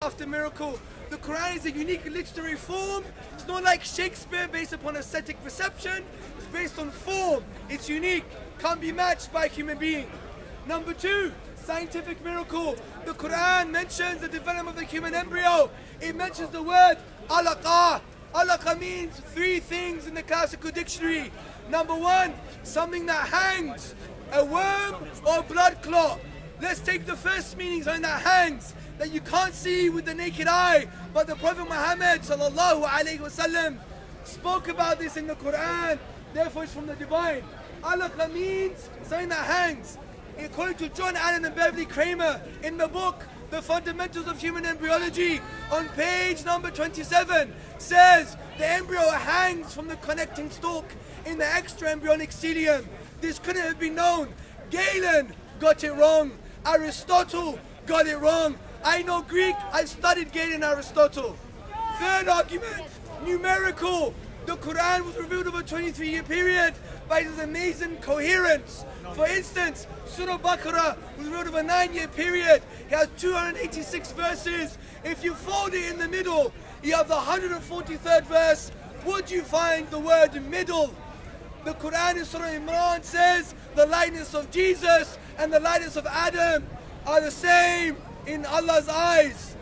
after miracle. The Quran is a unique literary form. It's not like Shakespeare based upon aesthetic perception. It's based on form. It's unique. Can't be matched by a human being. Number 2, scientific miracle. The Quran mentions the development of the human embryo. It mentions the word alaqa. Alaqa means 3 things in the classical dictionary. Number 1, something that hangs, a worm or blood clot. Let's take the first meaning, something that hangs, that you can't see with the naked eye, but the Prophet Muhammad sallallahu alaihi wasallam spoke about this in the Quran, therefore it's from the divine. Alaqa means something that hangs. According to John Allen and Beverly Kramer, in the book The Fundamentals of Human Embryology, on page number 27, says the embryo hangs from the connecting stalk in the extra embryonic cilium. This couldn't have been known. Galen got it wrong. Aristotle got it wrong. I know Greek, I've studied Galen and Aristotle. Third argument, numerical. The Quran was revealed over a 23-year period by its amazing coherence. For instance, Surah Baqarah was revealed over a 9-year period. It has 286 verses. If you fold it in the middle, you have the 143rd verse. Would you find the word middle? The Quran in Surah Imran says the likeness of Jesus and the likeness of Adam are the same in Allah's eyes.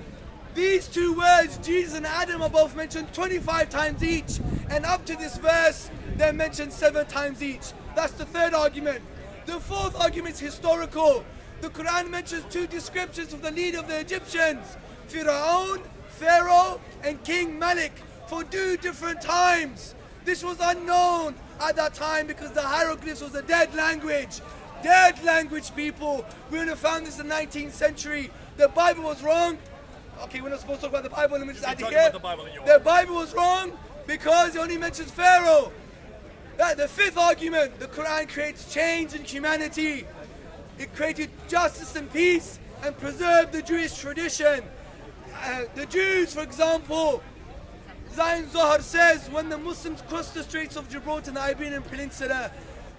These 2 words, Jesus and Adam, are both mentioned 25 times each, and up to this verse, they're mentioned 7 times each. That's the third argument. The fourth argument is historical. The Quran mentions 2 descriptions of the leader of the Egyptians, Pharaoh, Pharaoh, and King Malik, for 2 different times. This was unknown at that time because the hieroglyphs was a dead language. Dead language, people. We would have found this in the 19th century. The Bible was wrong. Okay, we're not supposed to talk about the Bible. Let me just add it here. The Bible was wrong because it only mentions Pharaoh. The fifth argument, the Quran creates change in humanity. It created justice and peace and preserved the Jewish tradition. The Jews, for example, Zain Zohar says, when the Muslims crossed the Straits of Gibraltar and the Iberian Peninsula,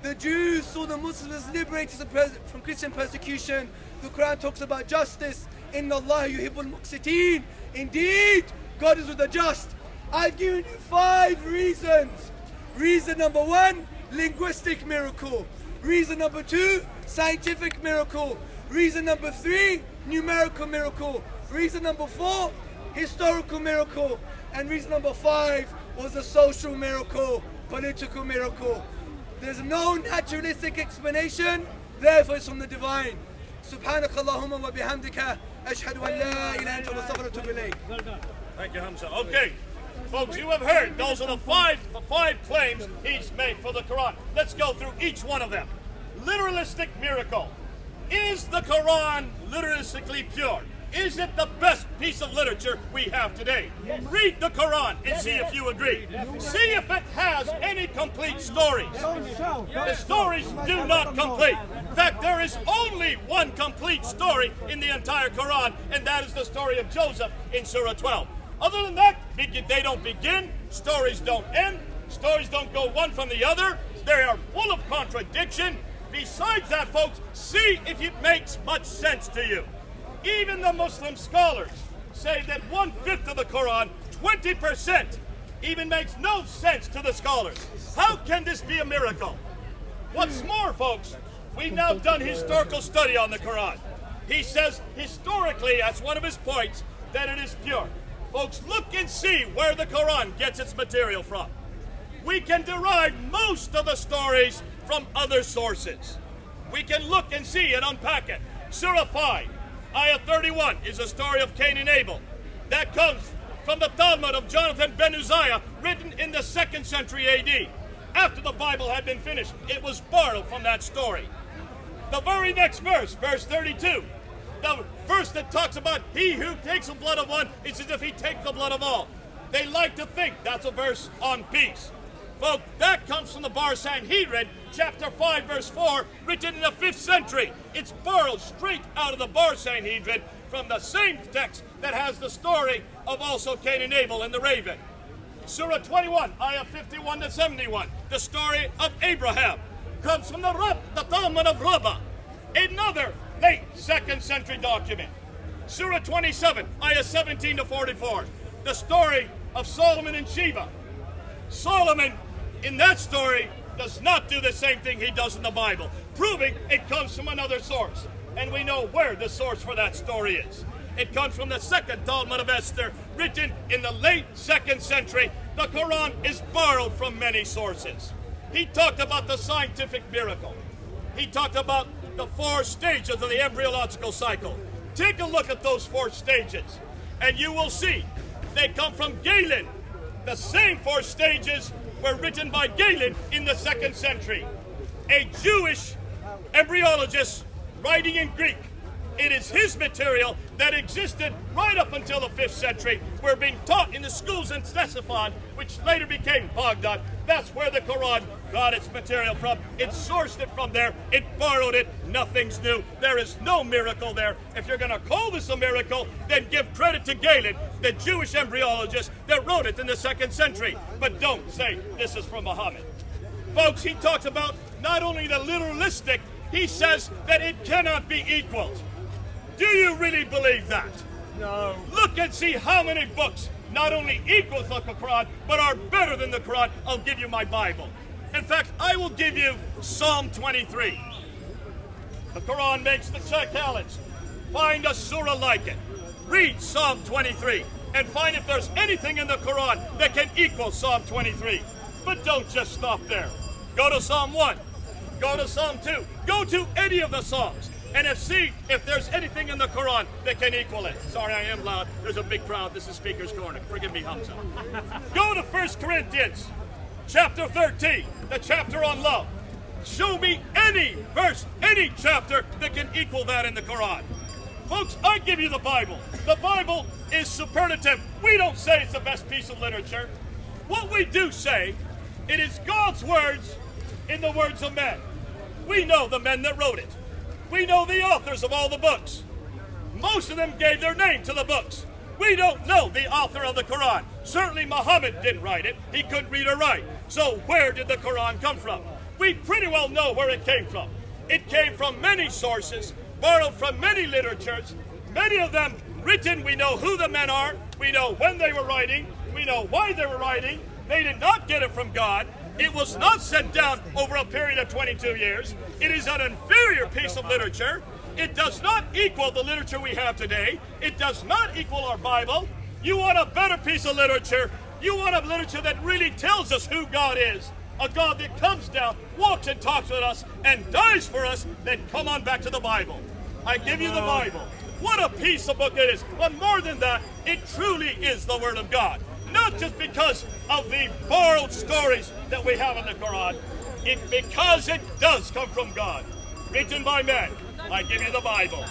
the Jews saw the Muslims as liberated from Christian persecution. The Quran talks about justice. Inna Allah yuhibbul muqsiteen. Indeed, God is with the just. I've given you 5 reasons. Reason number 1, linguistic miracle. Reason number 2, scientific miracle. Reason number 3, numerical miracle. Reason number 4, historical miracle. And reason number 5 was a social miracle, political miracle. There's no naturalistic explanation, therefore it's from the divine. Subhanakallahumma wa bihamdika ashhadu an la ilaha illa anta astaghfiruka wa atubu ilayk. Well done. Thank you, Hamza. Okay, folks, you have heard. Those are the five claims he's made for the Quran. Let's go through each one of them. Literalistic miracle. Is the Quran literalistically pure? Is it the best piece of literature we have today? Yes. Read the Quran and see if you agree. See if it has any complete stories. The stories do not complete. In fact, there is only one complete story in the entire Quran, and that is the story of Joseph in Surah 12. Other than that, they don't begin, stories don't end, stories don't go one from the other. They are full of contradiction. Besides that, folks, see if it makes much sense to you. Even the Muslim scholars say that 1/5 of the Quran, 20%, even makes no sense to the scholars. How can this be a miracle? What's more, folks, we've now done historical study on the Quran. He says historically, that's one of his points, that it is pure. Folks, look and see where the Quran gets its material from. We can derive most of the stories from other sources. We can look and see and unpack it. Surah 5. Ayah 31 is a story of Cain and Abel. That comes from the Talmud of Jonathan ben Uzziah, written in the 2nd century AD. After the Bible had been finished, it was borrowed from that story. The very next verse, verse 32, the verse that talks about he who takes the blood of one is as if he takes the blood of all. They like to think that's a verse on peace. Folks, that comes from the Bar Sanhedrin, chapter 5, verse 4, written in the 5th century. It's borrowed straight out of the Bar Sanhedrin from the same text that has the story of also Cain and Abel and the raven. Surah 21, ayah 51 to 71, the story of Abraham, comes from the Talmud of Rabbah, another late 2nd century document. Surah 27, ayah 17 to 44. The story of Solomon and Sheba. Solomon, in that story, does not do the same thing he does in the Bible, proving it comes from another source. And we know where the source for that story is. It comes from the second Talmud of Esther, written in the late 2nd century. The Quran is borrowed from many sources. He talked about the scientific miracle. He talked about the 4 stages of the embryological cycle. Take a look at those 4 stages, and you will see they come from Galen. The same 4 stages were written by Galen in the 2nd century, a Jewish embryologist writing in Greek. It is his material that existed right up until the 5th century. We're being taught in the schools in Ctesiphon, which later became Baghdad. That's where the Quran got its material from. It sourced it from there. It borrowed it. Nothing's new. There is no miracle there. If you're going to call this a miracle, then give credit to Galen, the Jewish embryologist that wrote it in the 2nd century. But don't say this is from Muhammad. Folks, he talks about not only the literalistic, he says that it cannot be equaled. Do you really believe that? No. Look and see how many books not only equal the Quran, but are better than the Quran. I'll give you my Bible. In fact, I will give you Psalm 23. The Quran makes the challenge. Find a surah like it. Read Psalm 23 and find if there's anything in the Quran that can equal Psalm 23. But don't just stop there. Go to Psalm 1. Go to Psalm 2. Go to any of the Psalms. And see if there's anything in the Quran that can equal it. Sorry, I am loud. There's a big crowd. This is Speaker's Corner. Forgive me, Hamza. Go to 1 Corinthians, chapter 13, the chapter on love. Show me any verse, any chapter that can equal that in the Quran. Folks, I give you the Bible. The Bible is superlative. We don't say it's the best piece of literature. What we do say, it is God's words in the words of men. We know the men that wrote it. We know the authors of all the books. Most of them gave their name to the books. We don't know the author of the Quran. Certainly Muhammad didn't write it. He couldn't read or write. So where did the Quran come from? We pretty well know where it came from. It came from many sources, borrowed from many literatures, many of them written. We know who the men are. We know when they were writing. We know why they were writing. They did not get it from God. It was not sent down over a period of 22 years. It is an inferior piece of literature. It does not equal the literature we have today. It does not equal our Bible. You want a better piece of literature. You want a literature that really tells us who God is. A God that comes down, walks and talks with us, and dies for us. Then come on back to the Bible. I give you the Bible. What a piece of book it is. But more than that, it truly is the Word of God. Not just because of the borrowed stories that we have in the Quran, because it does come from God, written by men. I give you the Bible.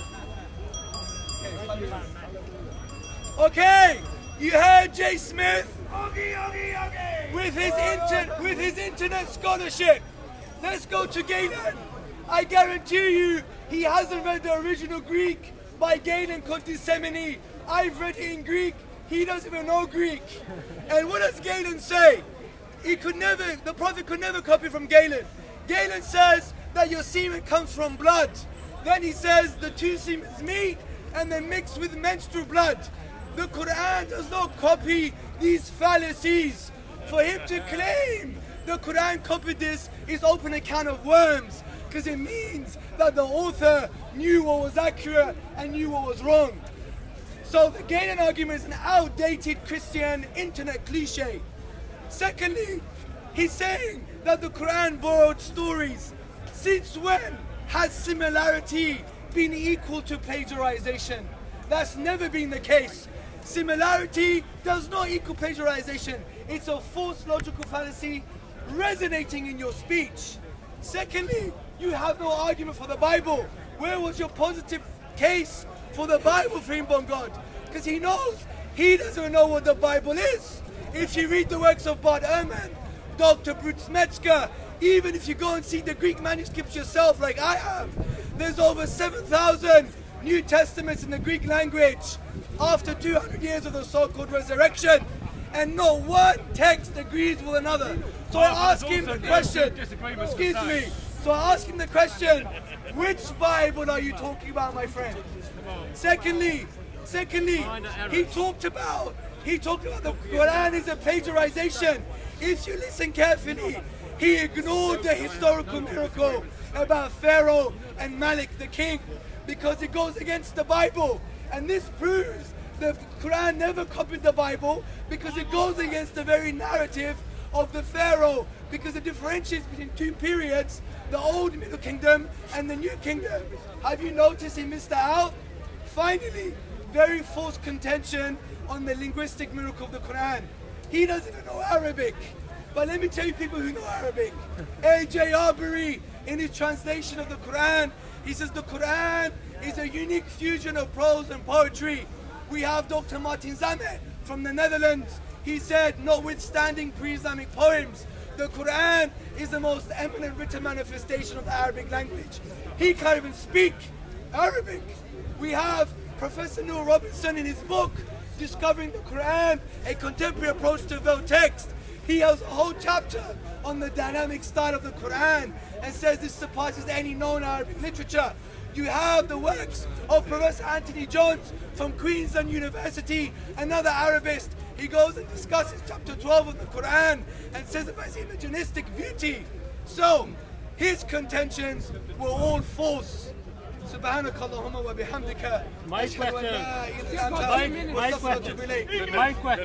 Okay, you heard Jay Smith with his internet scholarship. Let's go to Galen. I guarantee you, he hasn't read the original Greek by Galen Contisemini. I've read it in Greek. He doesn't even know Greek. And what does Galen say? The prophet could never copy from Galen. Galen says that your semen comes from blood. Then he says the 2 semens meet and then mix with menstrual blood. The Quran does not copy these fallacies. For him to claim the Quran copied this is open a can of worms, because it means that the author knew what was accurate and knew what was wrong. So the Galen argument is an outdated Christian internet cliche. Secondly, he's saying that the Quran borrowed stories. Since when has similarity been equal to plagiarization? That's never been the case. Similarity does not equal plagiarization. It's a false logical fallacy resonating in your speech. Secondly, you have no argument for the Bible. Where was your positive case for the Bible for him, on God? Because he knows he doesn't know what the Bible is. If you read the works of Bart Ehrman, Dr. Bruce Metzger, even if you go and see the Greek manuscripts yourself like I have, there's over 7,000 New Testaments in the Greek language after 200 years of the so-called resurrection, and not one text agrees with another. So I ask him the question, excuse me, so I ask him the question, which Bible are you talking about, my friend? Secondly, Secondly, he talked about the Quran is a plagiarization. If you listen carefully, he ignored the historical miracle about Pharaoh and Malik the king because it goes against the Bible. And this proves the Quran never copied the Bible because it goes against the very narrative of the Pharaoh, because it differentiates between two periods, the Old Middle Kingdom and the New Kingdom. Have you noticed he missed that out? Finally, very false contention on the linguistic miracle of the Quran. He doesn't even know Arabic. But let me tell you people who know Arabic. A.J. Arbery, in his translation of the Quran, he says the Quran is a unique fusion of prose and poetry. We have Dr. Martin Zamet from the Netherlands. He said, notwithstanding pre-Islamic poems, the Quran is the most eminent written manifestation of the Arabic language. He can't even speak Arabic. We have Professor Neil Robinson in his book, Discovering the Quran, a contemporary approach to veiled text. He has a whole chapter on the dynamic style of the Quran and says this surpasses any known Arabic literature. You have the works of Professor Anthony Jones from Queensland University, another Arabist. He goes and discusses chapter 12 of the Quran and says about its imaginistic beauty. So, his contentions were all false. سبحانك اللهم وبحمدك. My question. أشهد أن لا إله إلا أنت My question.